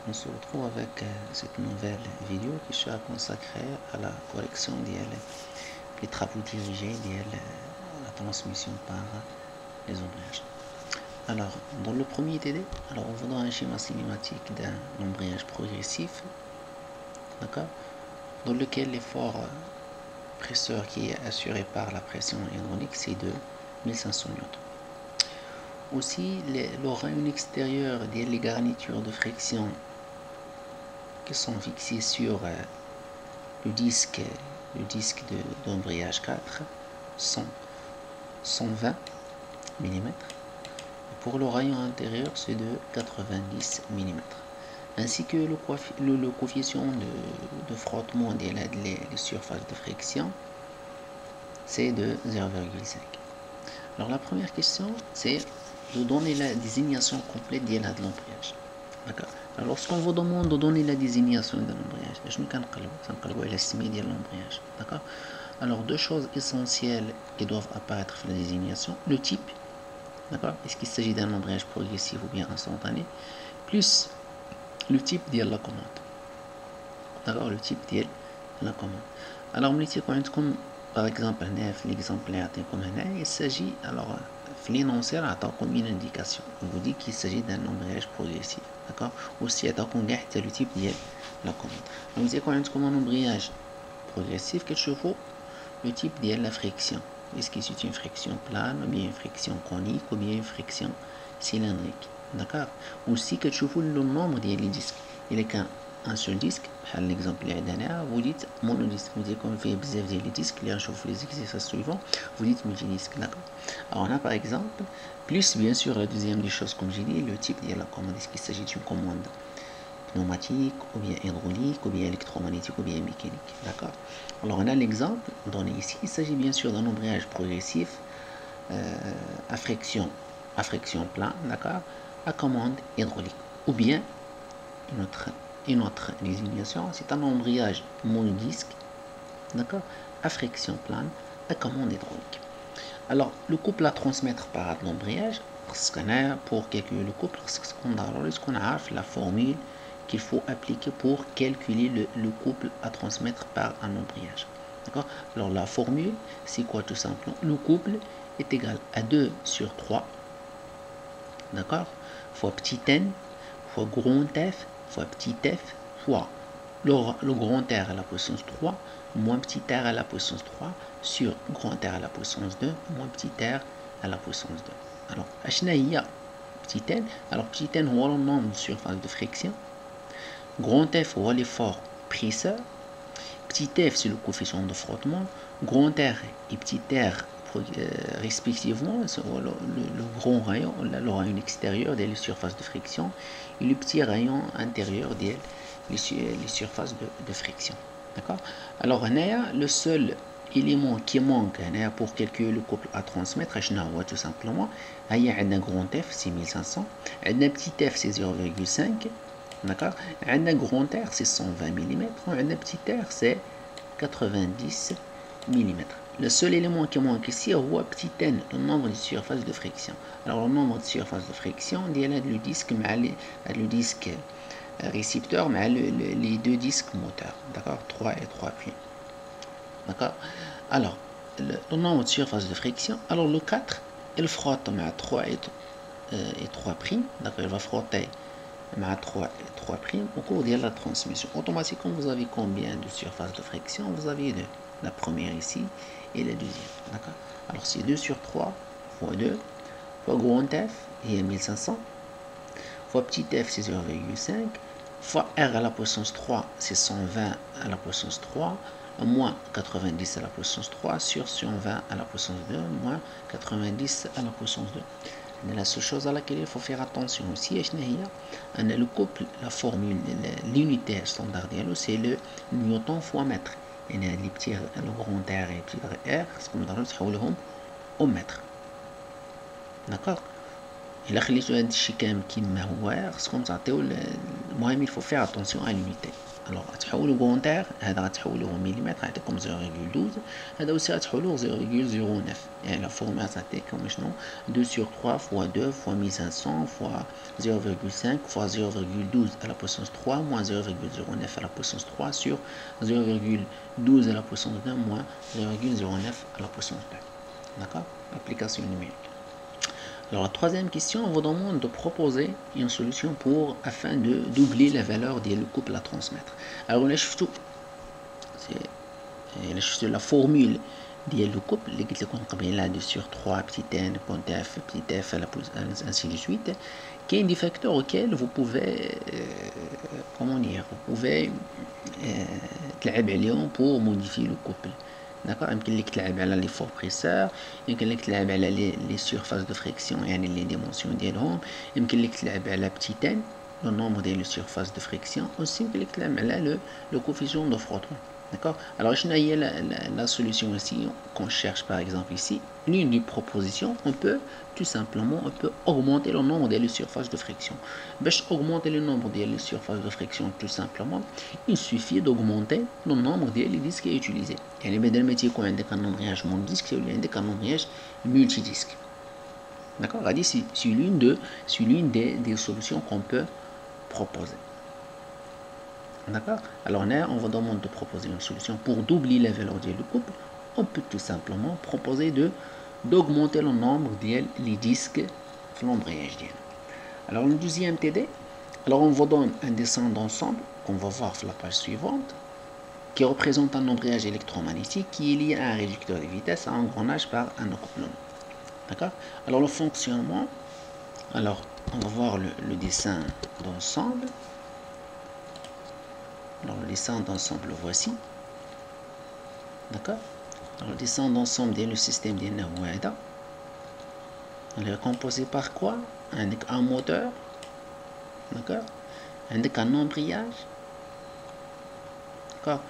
on se retrouve avec cette nouvelle vidéo qui sera consacrée à la correction des travaux dirigés la transmission par les embrayages. Alors, dans le premier délai, on voit un schéma cinématique d'un embrayage progressif, d'accord, dans lequel l'effort presseur qui est assuré par la pression hydraulique, c'est de 1500 N. Aussi, le rayon extérieur des garnitures de friction qui sont fixées sur le disque d'embrayage 4 sont 120 mm. Pour le rayon intérieur, c'est de 90 mm. Ainsi que le coefficient de frottement les surfaces de friction, c'est de 0,5. Alors la première question, c'est de donner la désignation complète de l'embrayage. D'accord. Alors lorsqu'on vous demande de donner la désignation de l'embrayage, je ne l'estimé de l'embrayage. D'accord. Alors deux choses essentielles qui doivent apparaître dans la désignation, le type, d'accord, est-ce qu'il s'agit d'un embrayage progressif ou bien instantané, plus le type de la commande. D'accord, le type de la commande. Alors comme par exemple l'exemplaire comme il s'agit alors l'énoncé comme une indication. On vous dit qu'il s'agit d'un embrayage progressif. D'accord. Aussi le type de la commande. Donc c'est comme un embrayage progressif que je vois le type de la friction. Est-ce que c'est une friction plane, ou bien une friction conique, ou bien une friction cylindrique. D'accord. Aussi que je vois le nombre des disques. Il est qu'un seul disque. L'exemple vous dites monodisque. Vous dites comme il fait bzf des disques, les exercices suivants, vous dites multidisque. D'accord. Alors on a par exemple, plus bien sûr la deuxième des choses comme j'ai dit, le type de la commande. Est-ce qu'il s'agit d'une commande pneumatique, ou bien hydraulique, ou bien électromagnétique, ou bien mécanique. D'accord. Alors on a l'exemple donné ici. Il s'agit bien sûr d'un embrayage progressif à friction plane, d'accord, à commande hydraulique. Ou bien une autre désignation, c'est un embrayage monodisque, d'accord, à friction plane, à commande hydraulique. Alors le couple à transmettre par l'embrayage, parce qu'on a pour calculer le couple, parce qu'on a la formule qu'il faut appliquer pour calculer le couple à transmettre par un embrayage. D'accord. Alors la formule, c'est quoi tout simplement? Le couple est égal à 2 sur 3, d'accord, fois petit n, fois grand F, fois petit f, fois le grand R à la puissance 3, moins petit r à la puissance 3, sur grand R à la puissance 2, moins petit r à la puissance 2. Alors, il y a petit n. Alors, petit n, on a le nombre de surfaces de friction. Grand F, on a l'effort presseur. Petit f, c'est le coefficient de frottement. Grand R et petit r, respectivement, le grand rayon, le rayon extérieur des surfaces de friction, et le petit rayon intérieur des surfaces de friction. D'accord. Alors, le seul élément qui manque pour calculer le couple à transmettre, tout simplement, il y a un grand F, c'est 1500, un petit f, c'est 0,5, d'accord, un grand R, c'est 120 mm, un petit r, c'est 90 mm. Le seul élément qui manque ici, c'est petit n, le nombre de surfaces de friction. Alors, le nombre de surfaces de friction, il y a le disque récepteur, mais les deux disques moteurs, d'accord, 3 et 3 prix. D'accord. Alors, le nombre de surfaces de friction, alors le 4, il frotte à 3 et 3 prix, d'accord, il va frotter à 3 et 3 prix au cours de la transmission. Automatiquement, vous avez combien de surfaces de friction? Vous avez la première ici et la deuxième, d'accord. Alors, c'est 2 sur 3 fois 2 fois grand F, et 1500, fois petit f, c'est 0,5, fois r à la puissance 3, c'est 120 à la puissance 3, moins 90 à la puissance 3 sur 120 à la puissance 2, moins 90 à la puissance 2. La seule chose à laquelle il faut faire attention aussi, le couple, la formule, l'unité standard, c'est le newton fois mètre. Le grand R et le petit R, ce qu'on va au mètre. D'accord. Il faut faire attention à l'unité. الوغ تحولوا كونتير، هذا غتحولوه مليمتر غيعطيكم 0.12، هذا aussi غتحولوه 0.09. يعني لا فورمات غتعطيكم شنو 2 sur 3 fois 2 fois 1500 fois 0.5 fois 0.12 à la puissance 3 moins 0.09 à la puissance 3 sur 0.12 à la puissance 2 moins 0.09 à la puissance 2. D'accord? Application numérique. Alors la troisième question, on vous demande de proposer une solution afin de doubler la valeur du couple à transmettre. Alors là, c'est la formule du couple, les qui est là 2 sur 3 petit n, point f, petit f, ainsi de suite, qui est un des facteurs auxquels vous pouvez, comment dire, vous pouvez pour modifier le couple. D'accord, يمكن لك تلعب على لي فوربريسور، يمكن لك تلعب على لي سيرفاس دو فريكسيون يعني لي ديمونسيون ديالهم، يمكن لك تلعب على بتيتان لو نومبر ديال لي سيرفاس دو فريكسيون، اوسي يمكن لك تلعب على لو كوفيسيون دو فروتمون. D'accord. Alors, la solution ici qu'on cherche par exemple ici, l'une des propositions, on peut tout simplement augmenter le nombre des surfaces de friction. Pour augmenter le nombre des surfaces de friction, tout simplement, il suffit d'augmenter le nombre des disques utilisés. Et les بدل ما تيكون عندك un embrayage monodisque, il y a un embrayage multidisque. D'accord. C'est l'une des solutions qu'on peut proposer. D'accord. Alors là, on vous demande de proposer une solution pour doubler la valeur du couple. On peut tout simplement proposer d'augmenter le nombre des disques de l'embrayage. Alors le deuxième TD, alors on vous donne un dessin d'ensemble qu'on va voir sur la page suivante, qui représente un embrayage électromagnétique qui est lié à un réducteur de vitesse à engrenage par un accouplement. D'accord. Alors le fonctionnement, alors on va voir le dessin d'ensemble. Alors le dessin d'ensemble, voici. D'accord. Alors le dessin d'ensemble de le système de Nawada. Il est composé par quoi? Un moteur. D'accord. Un embrayage. D'accord.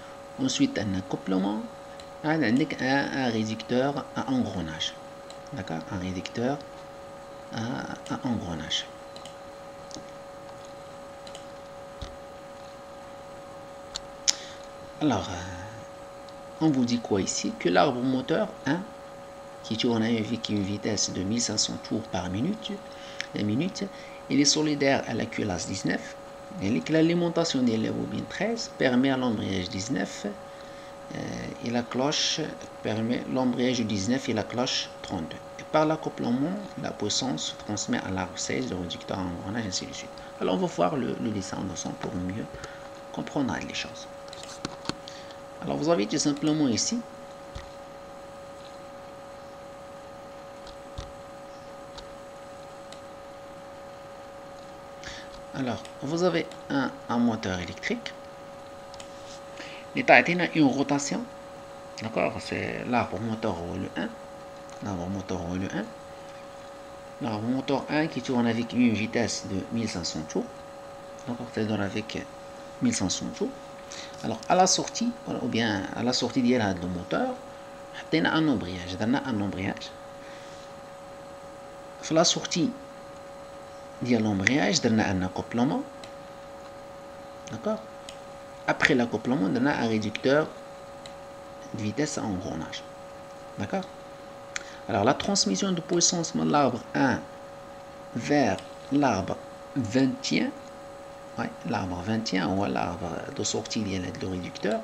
Ensuite un accouplement. Un réducteur à engrenage. D'accord. Un réducteur à engrenage. Alors, on vous dit quoi ici? Que l'arbre moteur 1, qui tourne avec une vitesse de 1500 tours par minute, il est solidaire à la culasse 19, et que l'alimentation de la bobine 13 permet à l'embrayage 19 et la cloche permet l'embrayage 19 et la cloche 32. Et par l'accouplement, la puissance se transmet à l'arbre 16, le réducteur à engrenage, ainsi de suite. Alors, on va voir le dessin ensemble pour mieux comprendre les choses. Alors vous avez tout simplement ici alors vous avez un moteur électrique. L'état a une rotation. D'accord, c'est l'arbre moteur le 1. L'arbre moteur le 1. L'arbre moteur 1 qui tourne avec une vitesse de 1500 tours. D'accord, c'est-à-dire avec 1500 tours. Alors à la sortie, ou bien à la sortie de le moteur, on a un embrayage. À la sortie de l'embrayage, on a un accouplement. D'accord. Après l'accouplement, on a un réducteur de vitesse à engrenage. D'accord. Alors la transmission de puissance de l'arbre 1 vers l'arbre 21. L'arbre 21 ou l'arbre de sortie de le réducteur,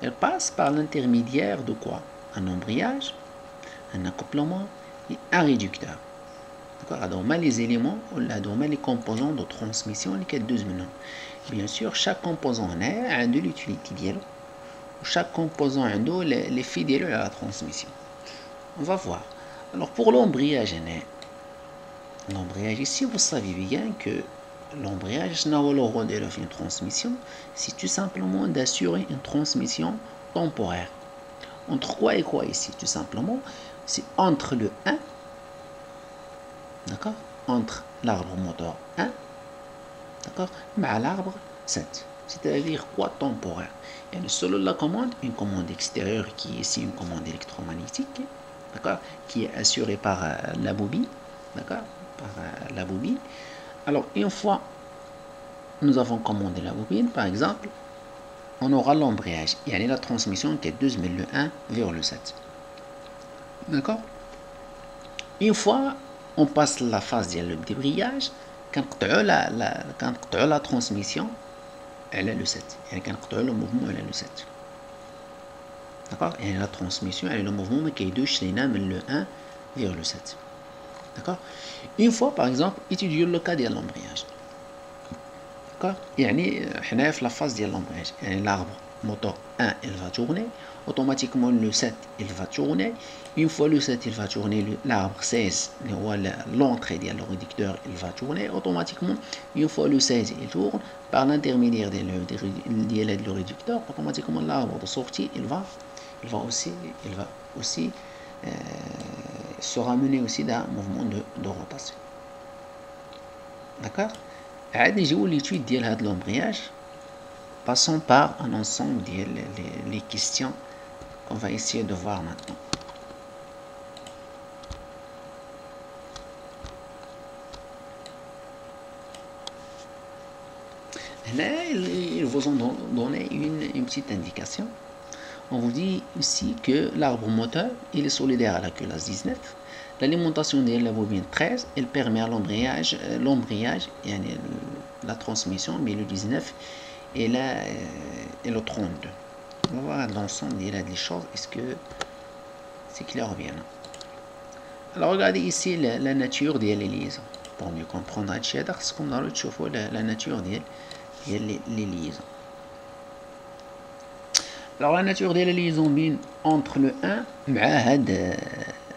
elle passe par l'intermédiaire de quoi? Un embrayage, un accouplement et un réducteur. D'accord. Les éléments, les composants de transmission, les deux minutes. Bien sûr, chaque composant a de l'utilité. Chaque composant a l'effet de la transmission. On va voir. Alors pour l'embrayage, ici, vous savez bien que l'embrayage n'a pas le rôle de une transmission, c'est tout simplement d'assurer une transmission temporaire. Entre quoi et quoi ici? Tout simplement, c'est entre le 1, d'accord, entre l'arbre moteur 1, d'accord, mais l'arbre 7. C'est-à-dire quoi temporaire? Et selon la commande, une commande extérieure qui est ici une commande électromagnétique, d'accord, qui est assurée par la bobine, d'accord, par la bobine. Alors, une fois nous avons commandé la bobine, par exemple, on aura l'embrayage, et la transmission qui est 12 le 1 vers le 7. D'accord? Une fois on passe la phase de débrayage, quand la transmission, elle est le 7. Et quand le mouvement, elle est le 7. D'accord? Et la transmission, elle est le mouvement qui est de le 1 vers le 7. D'accord? Une fois, par exemple, étudions le cas de l'embrayage. D'accord? Et la phase de l'embrayage. L'arbre moteur 1, il va tourner. Automatiquement, le 7, il va tourner. Une fois le 7, il va tourner, l'arbre 16, l'entrée de le réducteur, il va tourner. Automatiquement, une fois le 16, il tourne. Par l'intermédiaire de le réducteur, automatiquement, l'arbre de sortie, il va aussi se ramener aussi d'un mouvement de rotation. D'accord? L'étude de l'embrayage, passons par un ensemble des questions qu'on va essayer de voir maintenant. Là, ils vous ont donné une petite indication. On vous dit ici que l'arbre moteur, il est solidaire à la culasse 19. L'alimentation de la bobine 13, elle permet à l'embrayage, la transmission, mais le 19 et le 32. On va voir l'ensemble des choses. Est-ce que c'est clair ou bien? Alors regardez ici la nature des liaisons. Pour mieux comprendre ce qu'on a la nature des liaisons. Alors la nature des liaisons entre le 1 et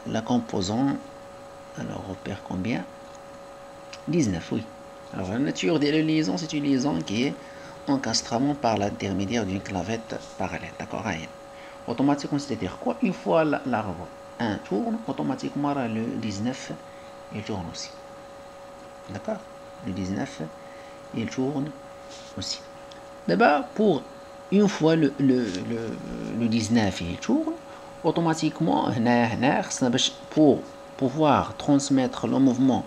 la composante, alors on repère combien? 19, oui. Alors la nature des liaisons, c'est une liaison qui est encastrement par l'intermédiaire d'une clavette parallèle. D'accord? Automatiquement, c'est-à-dire quoi? Une fois l'arbre 1 tourne, automatiquement le 19 il tourne aussi. D'accord? Le 19 il tourne aussi. D'abord, pour une fois le 19 il tourne, automatiquement, pour pouvoir transmettre le mouvement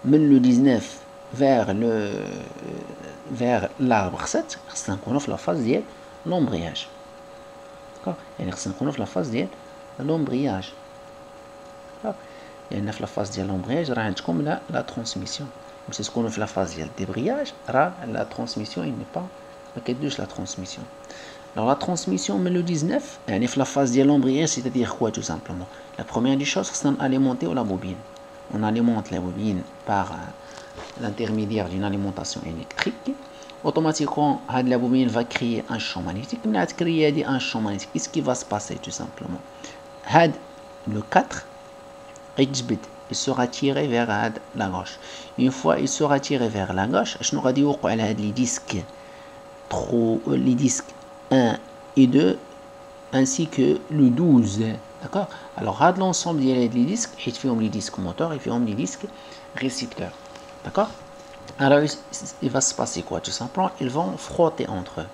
de le 19 vers l'arbre 7, c'est la phase de l'embrayage. D'accord? C'est la phase de l'embrayage. Et la phase de l'embrayage, comme la transmission. C'est ce qu'on fait la phase de débrayage, la transmission, il n'est pas la transmission. Alors la transmission, mais le 19, la phase de l'embrayage, c'est-à-dire quoi tout simplement? La première des choses, c'est d'alimenter la bobine. On alimente la bobine par l'intermédiaire d'une alimentation électrique. Automatiquement, la bobine va créer un champ magnétique. Mais à créer un champ magnétique, qu'est-ce qui va se passer tout simplement? Le 4, il sera tiré vers la gauche. Une fois il sera tiré vers la gauche, je n'aurai dit les disques 1 et 2 ainsi que le 12. D'accord? Alors l'ensemble des disques, il fait les disques moteurs, il fait les disques récepteurs. D'accord? Alors il va se passer quoi tout simplement? Ils vont frotter entre eux.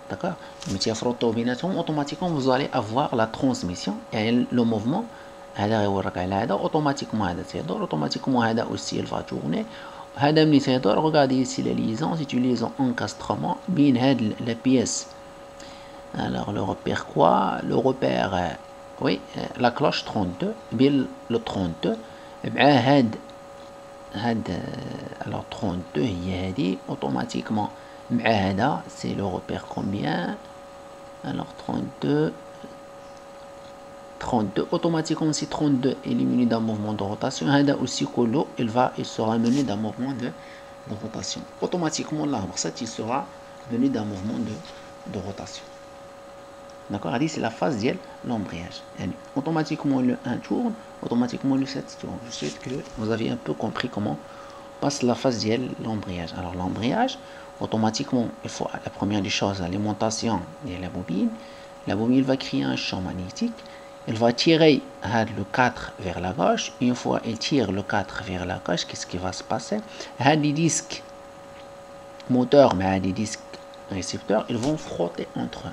D'accord? Mais frotter automatiquement vous allez avoir la transmission et le mouvement. automatiquement aussi il va tourner. Regardez ici la liaison, c'est une liaison encastrement bien la pièce. Alors le repère quoi? Le repère oui, la cloche 32 bien le 32 alors 32 il dit automatiquement c'est le repère combien? Alors 32 automatiquement si 32 est éliminé d'un mouvement de rotation, aussi il sera mené d'un mouvement de rotation. Automatiquement l'arbre 7 il sera mené d'un mouvement de rotation. D'accord? C'est la phase de l'embrayage. Automatiquement le 1 tourne, automatiquement le 7 tourne. Je sais que vous avez un peu compris comment passe la phase de l'embrayage. Alors l'embrayage, automatiquement, il faut la première des choses, l'alimentation de la bobine. La bobine va créer un champ magnétique. Il va tirer le 4 vers la gauche. Une fois il tire le 4 vers la gauche, qu'est-ce qui va se passer? Les disques moteurs, mais les disques récepteurs, ils vont frotter entre eux.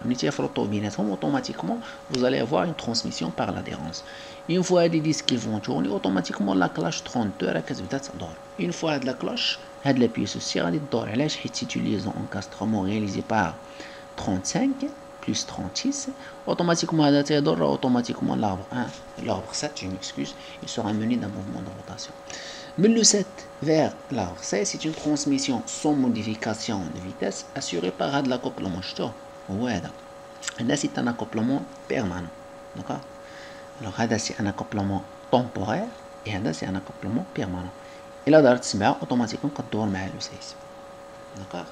Automatiquement, vous allez avoir une transmission par l'adhérence. Une fois les disques ils vont tourner, automatiquement la cloche 32 une fois la cloche, la pièce aussi c'est une liaison encastrement réalisée par 35 plus 36. Automatiquement, automatiquement l'arbre 1, l'arbre 7, je m'excuse, il sera mené d'un mouvement de rotation. Mais le 7 vers l'arbre 16, c'est une transmission sans modification de vitesse assurée par de l'accouplement. Ouais, là, c'est un accouplement permanent. D'accord? Alors, là, c'est un accouplement temporaire et là, c'est un accouplement permanent. Et là, automatiquement, quand on tourne le 16. D'accord?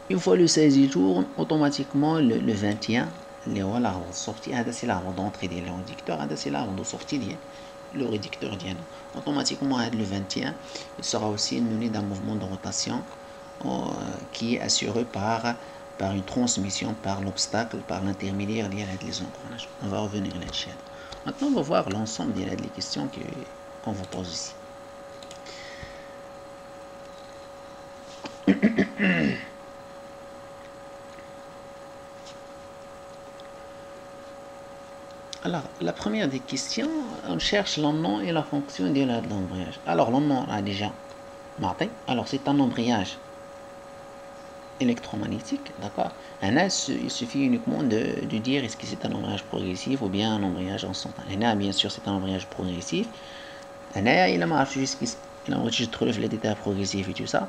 Une fois le 16 il tourne, automatiquement le 21, l'arbre de sortie, c'est l'arbre d'entrée de réducteur, c'est l'arbre de sortie le réducteur. Automatiquement, le 21, il sera aussi mené d'un mouvement de rotation qui est assuré par une transmission, par l'obstacle, par l'intermédiaire des engrenages. On va revenir là-dessus. Maintenant, on va voir l'ensemble des questions qu'on vous pose ici. Alors, la première des questions, on cherche le nom et la fonction de l'embrayage. Alors, le nom a déjà marqué. Alors, c'est un embrayage électromagnétique, d'accord. Il suffit uniquement de dire est-ce que c'est un embrayage progressif ou bien un embrayage instantané. Bien sûr, c'est un embrayage progressif. Il a marqué jusqu'ici. Il a trouvé les détails progressifs et tout ça.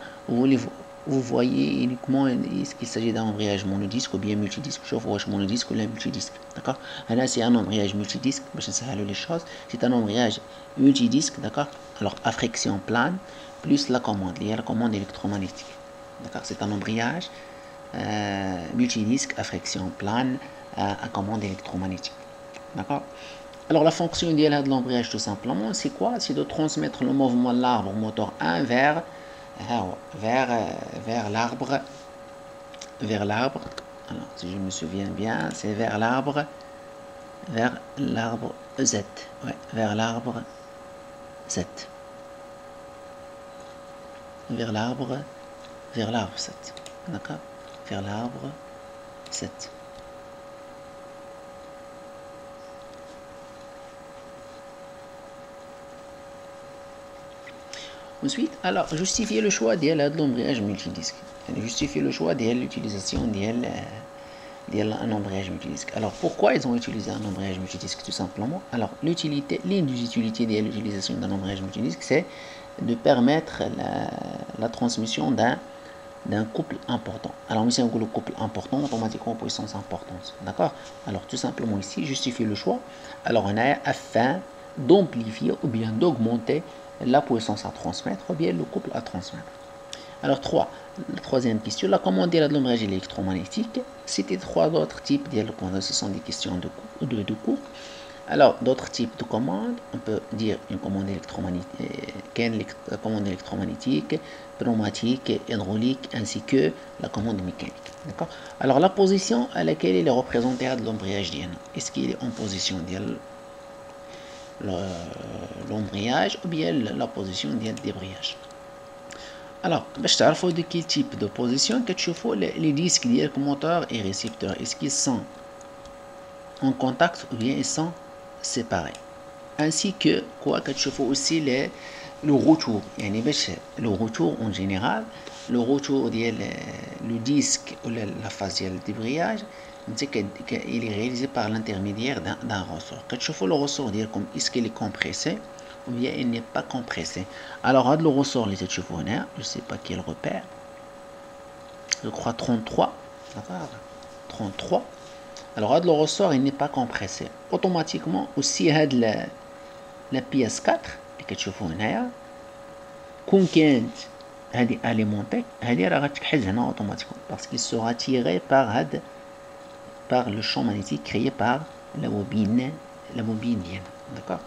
Vous voyez uniquement est-ce qu'il s'agit d'un embrayage monodisque ou bien multidisque. Je vois monodisque ou multidisque. D'accord. Là, c'est un embrayage multidisque. Les choses. C'est un embrayage multidisque. D'accord. Alors, à friction plane plus la commande. Il y a la commande électromagnétique. D'accord. C'est un embrayage multidisque à friction plane à commande électromagnétique. D'accord. Alors, la fonction idéale de l'embrayage, tout simplement, c'est quoi? C'est de transmettre le mouvement de l'arbre moteur 1 vers l'arbre. Alors, si je me souviens bien, c'est vers l'arbre Z. Ouais, vers l'arbre Z. Vers l'arbre 7. D'accord? Vers l'arbre 7. Ensuite, alors, justifier le choix de l'embrayage multidisque. Justifier le choix de l'utilisation d'un embrayage multidisque. Alors, pourquoi ils ont utilisé un embrayage multidisque? Tout simplement. Alors, l'une des utilités de l'utilisation d'un embrayage multidisque, c'est de permettre la transmission d'un couple important. Alors, ici, on a le couple important, automatiquement, puissance importante. D'accord? Alors, tout simplement ici, justifier le choix. Alors, on a afin d'amplifier ou bien d'augmenter la puissance à transmettre ou bien le couple à transmettre. Alors, la troisième question, la commande de l'embrayage électromagnétique, c'était trois autres types de commandes. Ce sont des questions de cours. Alors, d'autres types de commandes, on peut dire une commande électromagnétique, pneumatique, hydraulique, ainsi que la commande mécanique. D'accord? Alors, la position à laquelle il est représenté de l'embrayage, est-ce qu'il est en position de l'embrayage ou bien la position de débrayage? Alors, باش تعرفوا de quel type de position كتشوفوا les disques ديالك moteur et récepteur, est-ce qu'ils sont en contact ou bien ils sont séparés, ainsi que quoi كتشوفوا aussi le retour. يعني باش le retour en général, le retour ديال le disque ou la phase ديال débrayage, il est réalisé par l'intermédiaire d'un ressort. كتشوفوا le ressort ديالكم est-ce qu'il est compressé ou bien il n'est pas compressé. Alors, le ressort, les tchoufouna, je ne sais pas quel repère, je crois 33, d'accord, 33. Alors, le ressort, il n'est pas compressé. Automatiquement, aussi, la pièce 4, les tchoufouna, quand elle est alimentée, elle est automatiquement, parce qu'il sera tiré par le champ magnétique créé par la bobine, d'accord.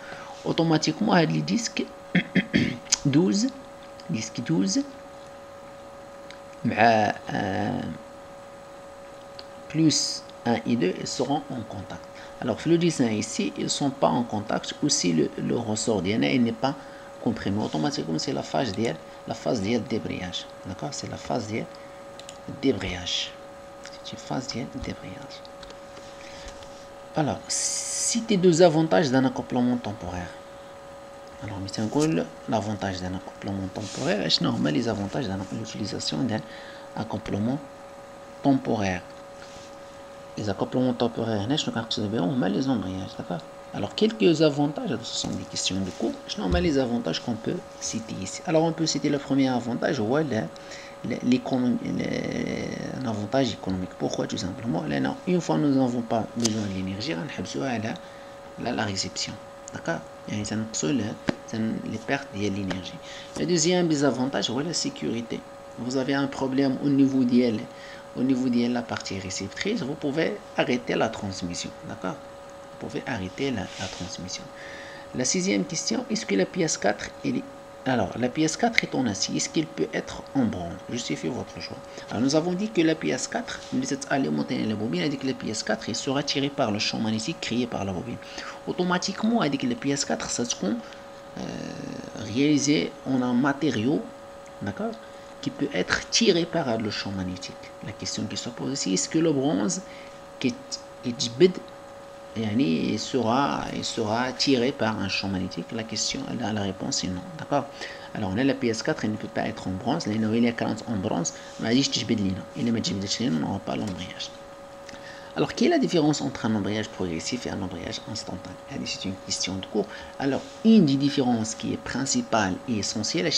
Automatiquement, les disques 12 plus 1 et 2 ils seront en contact. Alors, le dessin ici, ils ne sont pas en contact. Aussi, le ressort DNA il n'est pas comprimé. Automatiquement, c'est la phase de débrayage. D'accord? C'est la phase de débrayage. C'est une phase de débrayage. Alors, citer deux avantages d'un accouplement temporaire. Alors, l'avantage d'un accouplement temporaire, et les avantages de l'utilisation d'un accouplement temporaire. Les accouplements temporaires, les embrayages, d'accord. Alors, quelques avantages, ce sont des questions de cours. Je nomme les avantages qu'on peut citer ici. Alors, on peut citer le premier avantage, un avantage économique. Pourquoi? Tout simplement, une fois nous n'avons pas besoin de l'énergie, on a la réception, d'accord. Ça nous les pertes de l'énergie. Le deuxième désavantage, c'est la sécurité. Vous avez un problème au niveau de la partie réceptrice, vous pouvez arrêter la transmission, d'accord. Vous pouvez arrêter la transmission. La sixième question, est-ce que la pièce 4 est... Alors, la pièce 4 est en acier. Est-ce qu'il peut être en bronze? Justifiez votre choix. Alors, nous avons dit que la pièce 4, la bobine, a dit que la pièce 4 elle sera tirée par le champ magnétique créé par la bobine. Automatiquement, a dit que la pièce 4, ça sera réalisé en un matériau, d'accord, qui peut être tiré par le champ magnétique. La question qui se pose ici, est-ce que le bronze qui est il sera tiré par un champ magnétique? La réponse est non, d'accord. Alors on a la PS4, elle ne peut pas être en bronze, il est 40 en bronze, mais il n'aura pas l'embrayage. Alors, quelle est la différence entre un embrayage progressif et un embrayage instantané? C'est une question de cours. Alors, une des différences qui est principale et essentielle,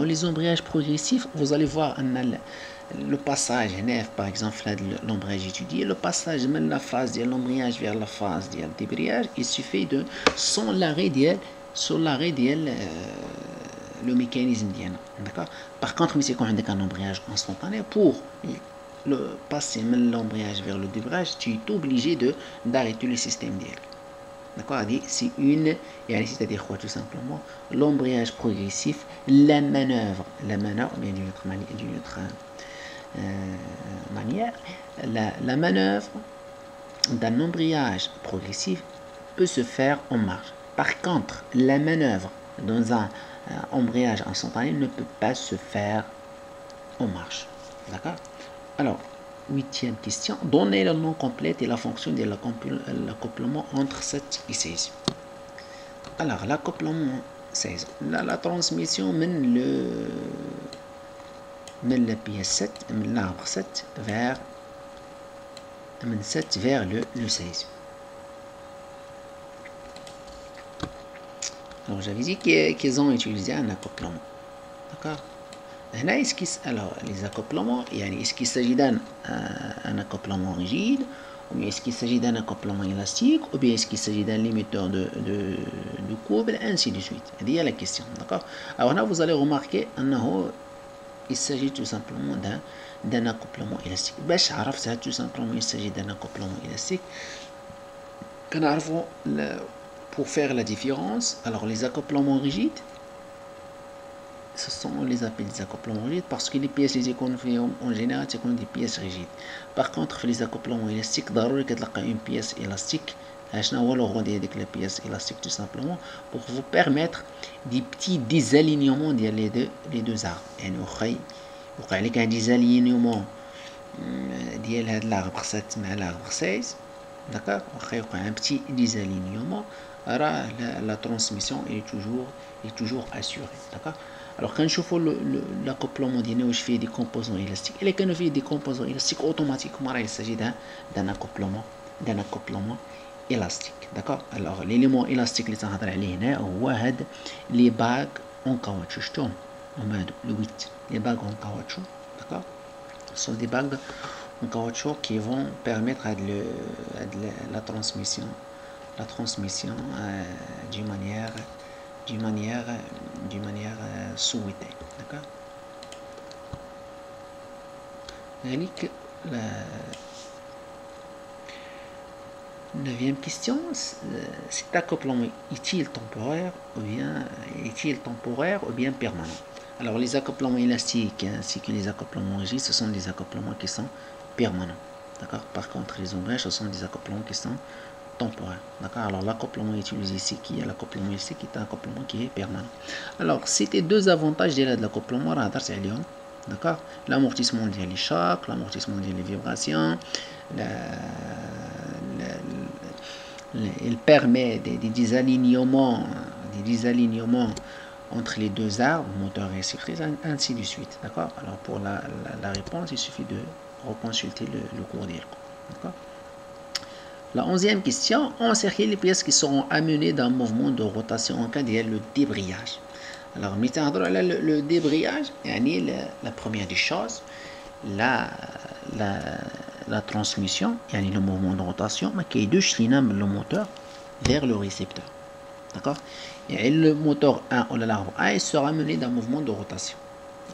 les embrayages progressifs, vous allez voir le passage, par exemple, l'embrayage étudié, le passage de la phase de l'embrayage vers la phase de débrayage, il suffit de sans l'arrêt le mécanisme d'accord. Par contre, mais c'est quand on a un embrayage instantané, pour le passer l'embrayage vers le débrayage, tu es obligé d'arrêter le système d'IL. D'accord. C'est c'est-à-dire quoi? Tout simplement l'embrayage progressif, la manœuvre mais d'une autre manière, la manœuvre d'un embrayage progressif peut se faire en marche. Par contre, la manœuvre dans un embrayage instantané ne peut pas se faire en marche. D'accord. Alors, huitième question. Donnez le nom complet et la fonction de l'accouplement entre 7 et 16. Alors, l'accouplement 16. La transmission mène la pièce 7, l'arbre 7 vers le 16. Alors, j'avais dit qu'ils ont utilisé un accouplement. D'accord. Alors, les accouplements, est-ce qu'il s'agit d'un accouplement rigide, ou bien est-ce qu'il s'agit d'un accouplement élastique, ou bien est-ce qu'il s'agit d'un limiteur de couple, ainsi de suite. Il y a la question, d'accord. Alors là, vous allez remarquer il s'agit tout simplement d'un accouplement élastique. Tout simplement, il s'agit d'un accouplement élastique. Pour faire la différence, alors les accouplements rigides, on les appelle des accouplements rigides parce que les pièces qu'on fait en général, c'est des pièces rigides. Par contre, les accouplements élastiques, il y a une pièce élastique. La pièce élastique, tout simplement, pour vous permettre des petits désalignements des deux arbres. Il y a un désalignement de l'arbre 7 mais l'arbre 16. D'accord. Il y a un petit désalignement. La transmission est toujours assurée. D'accord. Alors, quand je fais l'accouplement, je fais des composants élastiques. Et quand je fais des composants élastiques, automatiquement, il s'agit d'un accouplement élastique. D'accord. Alors, l'élément élastique, les bagues en caoutchouc. Le 8. Les bagues en caoutchouc. D'accord. Ce sont des bagues en caoutchouc qui vont permettre la transmission d'une manière souhaitée. D'accord. La 9e question, cet accouplement est-il temporaire ou bien permanent? Alors, les accouplements élastiques ainsi que les accouplements rigides, ce sont des accouplements qui sont permanents. D'accord. Par contre, les ombrages, ce sont des accouplements qui sont temporaire. D'accord. Alors l'accouplement utilisé ici, qui est l'accouplement ici, qui est un accouplement qui est permanent. Alors c'était deux avantages de l'accouplement. D'accord. L'amortissement des chocs, l'amortissement des vibrations, il permet des désalignements entre les deux arbres, moteur et réceptrice, ainsi de suite. D'accord. Alors pour la réponse, il suffit de reconsulter le cours des cours. D'accord. La 11e question, encercler les pièces qui seront amenées d'un mouvement de rotation en cas de le débrayage. Alors, le débrayage, la première des choses, la transmission, le mouvement de rotation, qui est le moteur vers le récepteur. D'accord. Et le moteur 1 ou l'arbre A sera mené d'un mouvement de rotation.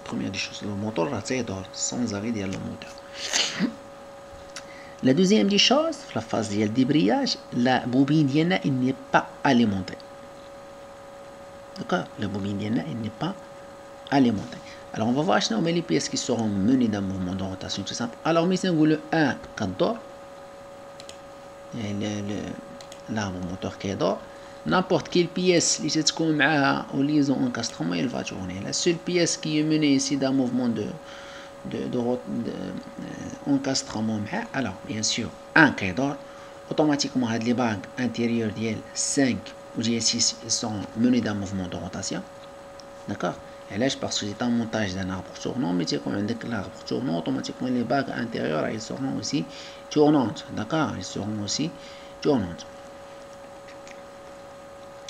Première des choses, le moteur va sans arrêt derrière le moteur. La deuxième des choses, la phase de débrayage, la bobine n'est pas alimentée. D'accord. La bobine n'est pas alimentée. Alors on va voir les pièces qui seront menées d'un mouvement de rotation tout simple. Alors maintenant le 1 cadre, l'arbre moteur qui dort. N'importe quelle pièce qui se trouve au liaison encastrement, elle va tourner. La seule pièce qui est menée ici d'un mouvement de encastrement, alors bien sûr, un qui dort, automatiquement les bagues intérieures d'IL 5 ou d'IL 6 sont menées d'un mouvement de rotation. D'accord. Et là, parce que c'est un montage d'un arbre tournant, mais quand on a l'arbre tournant, automatiquement les bagues intérieures elles seront aussi tournantes. D'accord. Elles seront aussi tournantes.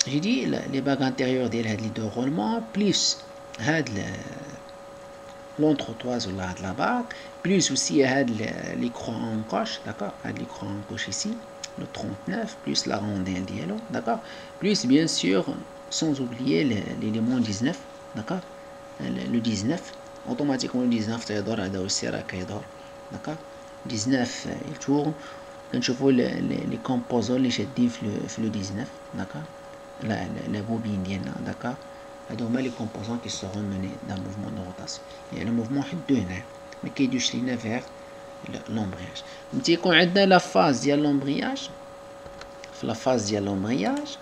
J'ai dit les bagues intérieures des de roulement plus l'entretoise de la bague plus aussi l'écran en coche, d'accord, l'écran en coche ici le 39 plus la rondelle d'yellow, d'accord, plus bien sûr sans oublier l'élément 19, d'accord, le 19 automatiquement le 19 تقدر هذا والسيرة كيدور, d'accord, 19 il tourne. نشوفوا les composants اللي شادين في le 19, d'accord, la bobine ديالنا, d'accord, هادو هما les composants qui seront menés d'un mouvement de rotation. Et le mouvement حدو هنا ما كيدوش لينا vers l'embrayage. ملي يكون عندنا la phase ديال l'embrayage, في la phase ديال l'embrayage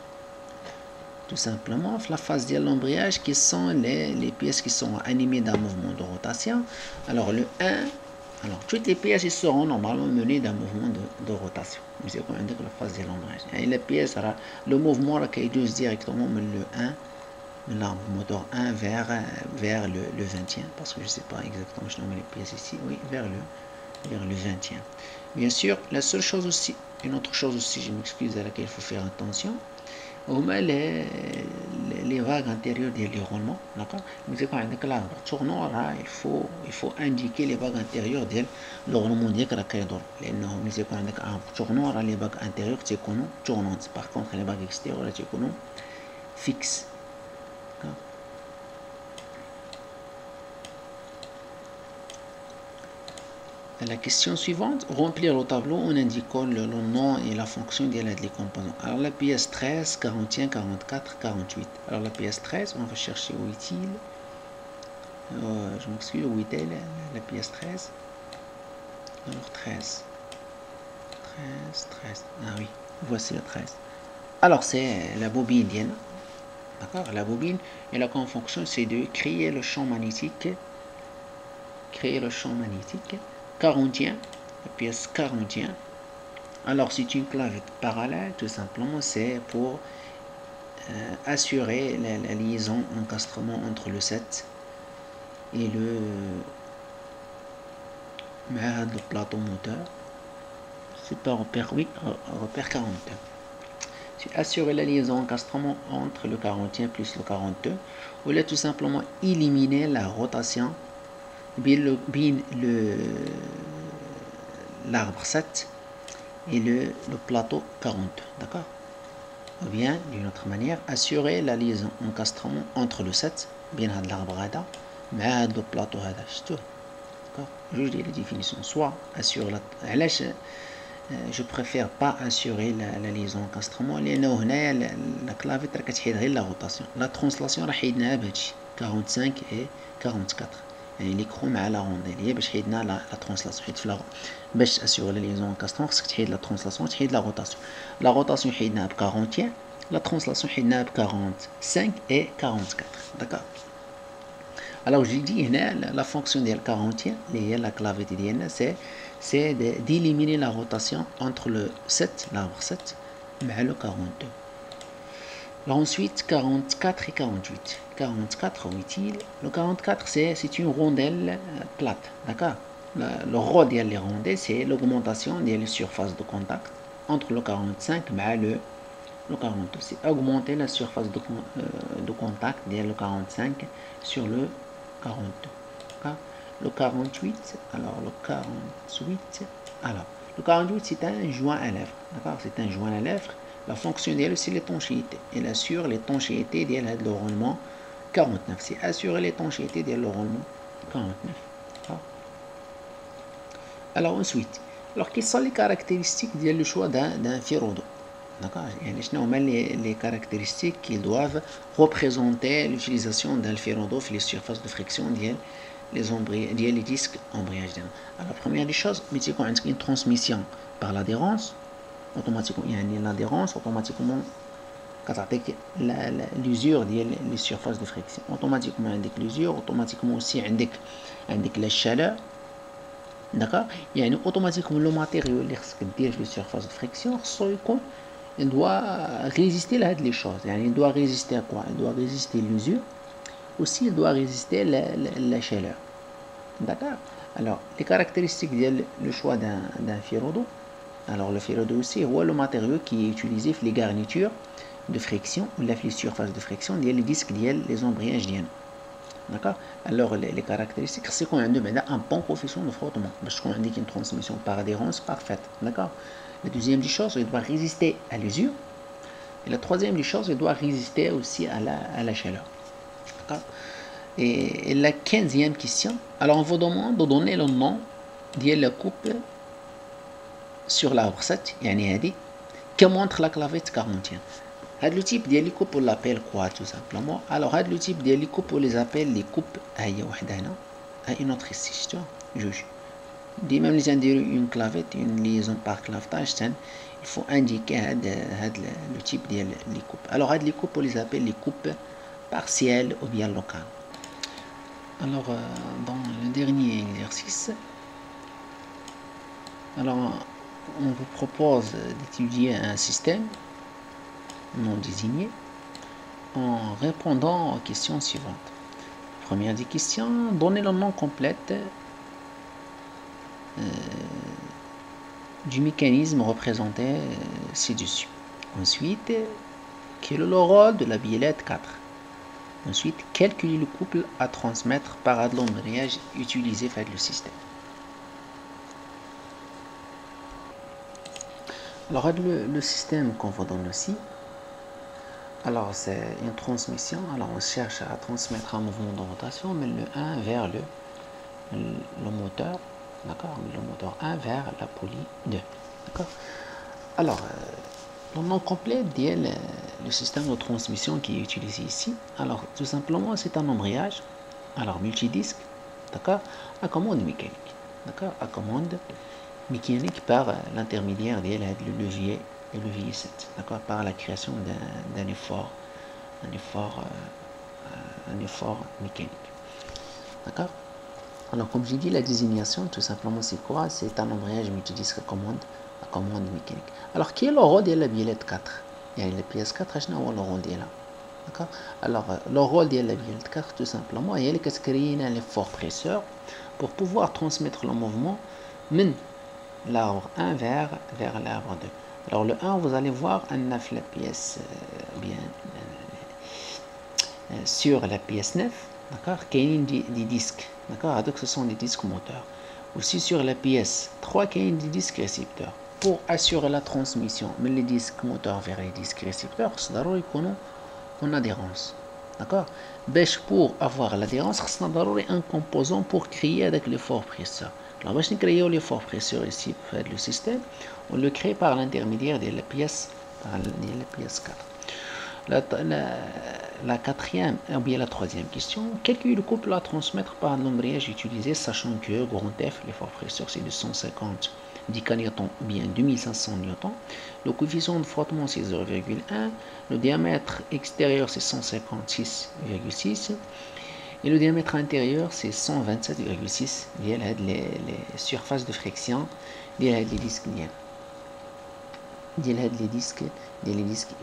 tout simplement في la phase ديال l'embrayage qui sont les pièces qui sont animées d'un mouvement de rotation. Alors le 1, alors toutes les pièces seront normalement menées d'un mouvement de rotation. Mais c'est quand même la phase de l'embrayage. Et les pièces, le mouvement qui est directement le 1, l'arbre moteur 1 vers le 20e, parce que je ne sais pas exactement, je nomme les pièces ici, oui, vers le 20e. Bien sûr, la seule chose aussi, une autre chose aussi, je m'excuse, à laquelle il faut faire attention, les vagues antérieures des roulements, d'accord. Mais c'est quand même que l'arbre tournant, il faut indiquer les vagues antérieures des roulements ديالك راه كيدور, لانه ملي تيكون عندك arbre tournant راه les vagues antérieures تيكونوا tournantes. Par contre les vagues extérieures تيكونوا fixes. La question suivante, remplir le tableau en indiquant le nom et la fonction des composants. Alors la pièce 13, 41, 44, 48. Alors la pièce 13, on va chercher où est-il. Je m'excuse, où est-elle la pièce 13. Alors 13. 13. Ah oui, voici le 13. Alors c'est la bobine dienne. D'accord, la bobine, et la fonction c'est de créer le champ magnétique. 41, la pièce 41. Alors c'est une clavette parallèle, tout simplement, c'est pour assurer la liaison encastrement entre le 7 et le plateau moteur. C'est pas repère, oui, repère 42. C'est assurer la liaison encastrement entre le 41 plus le 42, ou là tout simplement éliminer la rotation l'arbre 7 et le plateau 42, d'accord. Ou bien d'une autre manière assurer la liaison encastrement entre le 7 bien l'arbre هذا مع le plateau هذا, d'accord. Je dis la définition, soit assurer la je préfère pas assurer la liaison encastrement لانه هنا la clavette راه كتحيد غير la rotation. La translation راه حيدناها بهادشي 45 et 44, يعني l'écran مع la rondelle هي باش حيدنا لا ترانسلاسيون. حيت في باش اسيغ لا ليزون انكاسترون خصك تحيد لا ترانسلاسيون تحيد لا روتاسيون. لا روتاسيون حيدناها ب 41, لا ترانسلاسيون حيدناها ب 45 et 44, d'accord. Alors j'ai dit هنا la fonction ديال 41 اللي هي la clavette ديالنا c'est d'éliminer la rotation entre le 7, l'arbre 7 مع le 42. Alors ensuite 44 et 48. 44 où est-il? Le 44 c'est une rondelle plate, d'accord. le rôle des rondelles, c'est l'augmentation des surfaces de contact entre le 45 et le 42. C'est augmenter la surface de contact le 45 sur le 42. Le 48, alors le 48, c'est un joint à lèvres. D'accord, c'est un joint à lèvres. La fonction d'elle, c'est l'étanchéité. Elle assure l'étanchéité de l'enroulement 49. C'est assurer l'étanchéité de l'enroulement 49. Alors ensuite, quelles sont les caractéristiques du choix d'un ferrodo? D'accord, les caractéristiques qui doivent représenter l'utilisation d'un ferrodo sur les surfaces de friction les disques embrayage. Alors première des choses, une transmission par l'adhérence automatiquement, l'adhérence automatiquement l'usure les surfaces de friction automatiquement avec l'usure, automatiquement aussi avec la chaleur. D'accord, automatiquement le matériau qui les surfaces de friction il doit résister à les choses. Il doit résister à quoi? Il doit résister l'usure, aussi il doit résister la chaleur. D'accord. Alors les caractéristiques le choix d'un ferrodo. Alors le ferrodo aussi est le matériau qui est utilisé pour les garnitures de friction ou les surfaces de friction les disques les embrayages. D'accord. Alors les caractéristiques, c'est qu'on a un bon coefficient de frottement parce qu'on indique une transmission par adhérence parfaite. D'accord. La deuxième des choses, il doit résister à l'usure. Et la troisième des choses, il doit résister aussi à la chaleur. D'accord. Et la 15e question, alors on vous demande de donner le nom de la coupe sur l'arbre 7, que montre la clavette 41. Le type de coupe on l'appelle quoi tout simplement? Alors le type de coupe on les appelle les coupes à une autre ici, juge. Même les individus une clavette, une liaison par clavetage, il faut indiquer le type de les coupes. Alors les coupes on les appelle les coupes partielles ou bien locales. Alors dans le dernier exercice, alors on vous propose d'étudier un système non désigné en répondant aux questions suivantes. Première des questions, donnez le nom complet du mécanisme représenté ci-dessus. Ensuite, quel est le rôle de la biellette 4? Ensuite, calculer le couple à transmettre par de l'embrayage utilisé par le système. Alors, le système qu'on vous donne aussi, alors c'est une transmission. Alors, on cherche à transmettre un mouvement de rotation, mais le 1 vers le moteur, d'accord, le moteur 1 vers la poulie 2, d'accord. Alors, le nom complet le système de transmission qui est utilisé ici. Alors, tout simplement, c'est un embrayage, alors multidisque, d'accord, à commande mécanique, d'accord, à commande mécanique par l'intermédiaire du levier et le levier 7, d'accord, par la création d'un effort mécanique, d'accord. Alors, comme j'ai dit, la désignation, tout simplement, c'est quoi? C'est un embrayage multidisque à commande mécanique. Alors, quel est le rôle de la biellette 4? Il y a la pièce 4, je n'ai pas le rôle de là. D'accord. Alors, le rôle de la biellette 4, tout simplement, il y a le casquerine un effort presseur pour pouvoir transmettre le mouvement de l'arbre 1 vers l'arbre 2. Alors, le 1, vous allez voir la pièce sur la pièce 9, d'accord, il y a des disques, d'accord, donc ce sont des disques moteurs. Aussi sur la pièce 3, il y a des disques récepteurs. Pour assurer la transmission mais les disques moteurs vers les disques récepteurs, c'est ضروري يكونوا en adhérence, d'accord. Pour avoir l'adhérence, c'est un composant pour créer avec l'effort presseur. Alors, باش نكريو l'effort presseur ici pour le système, on le crée par l'intermédiaire de la pièce 4. La quatrième, ou bien la troisième question, calcule le couple à transmettre par l'embrayage utilisé, sachant que grand F, l'effort presseur, c'est de 150 dikNewton ou bien 2500 newton. Le coefficient de frottement, c'est 0,1. Le diamètre extérieur, c'est 156,6. Et le diamètre intérieur, c'est 127,6. Les surfaces de friction, les disques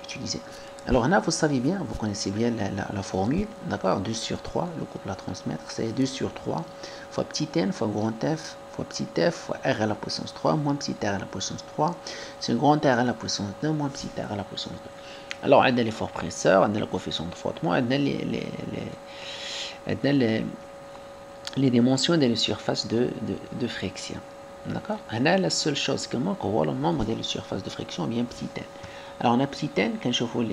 utilisés. Alors là, vous savez bien, vous connaissez bien la formule, d'accord, 2 sur 3, le couple à transmettre, c'est 2 sur 3 fois petit n fois grand F fois petit f fois r à la puissance 3 moins petit r à la puissance 3 c'est grand R à la puissance 2 moins petit r à la puissance 2. Alors on a l'effort presseur, on a le coefficient de frottement, on a les dimensions de la surface de friction. D'accord. On a la seule chose que manque, c'est le nombre de la surface de friction bien petit n. Alors on a petit n quand je vois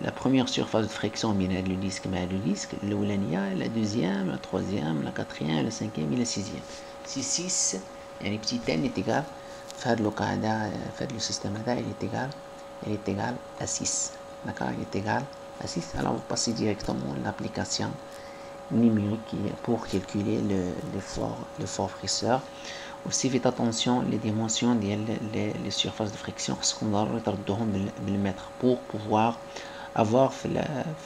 la première surface de friction bien le disque, la deuxième, la troisième, la quatrième, la cinquième et la sixième. Si 6, et petit n est égal, faire le système il est égal à 6. D'accord, il est égal à 6. Alors vous passez directement à l'application numérique pour calculer l'effort presseur. Aussi faites attention les dimensions les surfaces de friction ce qu'on doit retarder le mètre pour pouvoir avoir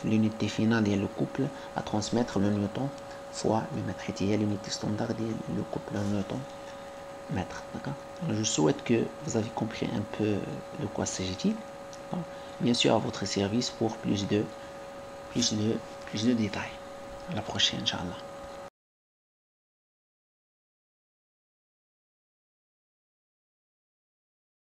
l'unité finale le couple à transmettre le newton fois le mètre et l'unité standard le couple en newton mètre. D'accord. Je souhaite que vous avez compris un peu de quoi s'agit-il. Bien sûr à votre service pour plus de détails. À la prochaine, Inch'Allah.